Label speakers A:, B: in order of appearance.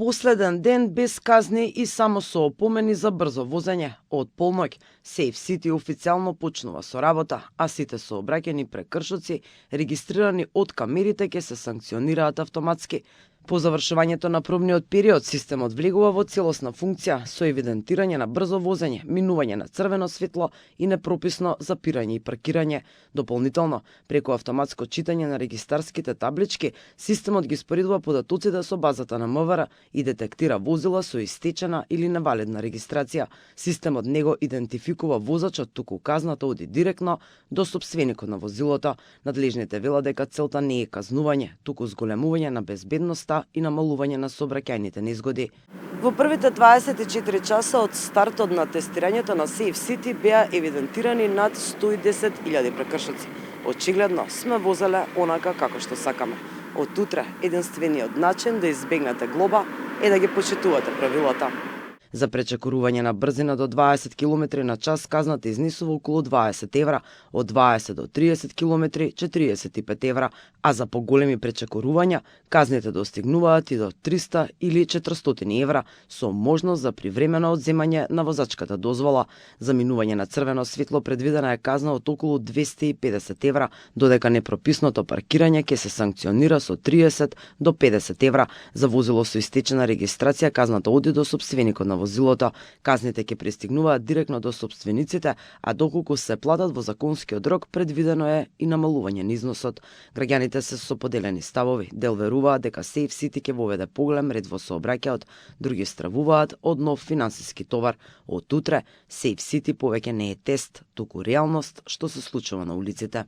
A: Последен ден без казни и само со опомени за брзо возење. Од полноќ, Safe City официјално почнува со работа, а сите сообраќајни прекршоци регистрирани од камерите ќе се санкционираат автоматски. По завршувањето на пробниот период, системот влегува во целосна функција со евидентирање на брзо возење, минување на црвено светло и непрописно запирање и паркирање. Дополнително, преку автоматско читање на регистарските таблички, системот ги споредува податоците со базата на МВР и детектира возила со истечена или невалидна регистрација. Системот не го идентификува возачот, туку казната оди директно до сопственикот на возилото. Надлежните велат дека целта не е казнување, туку зголемување на безбедноста и намалување на сообраќајните незгоди. Во првите 24 часа од стартот на тестирањето на Safe City беа евидентирани над 110.000 прекршоци. Очигледно сме возеле онака како што сакаме. Од утре единствениот начин да избегнете глоба е да ги почитувате правилата. За пречекорување на брзина до 20 км на час казната изнесува околу 20 евра, од 20 до 30 км 45 евра, а за поголеми пречекорувања казните достигнуваат и до 300 или 400 евра, со можност за привремено одземање на возачката дозвола. За минување на црвено светло предвидена е казна од околу 250 евра, додека непрописното паркирање ќе се санкционира со 30 до 50 евра. За возило со истечена регистрација казната оди до сопственикот на возилото. Казните ќе пристигнуваат директно до сопствениците, а доколку се платат во законскиот рок, предвидено е и намалување на износот. Граѓаните се со поделени ставови. Дел веруваат дека Safe City ќе воведе поголем ред во сообраќајот, други стравуваат од нов финансиски товар. Од утре Safe City повеќе не е тест, туку реалност што се случува на улиците.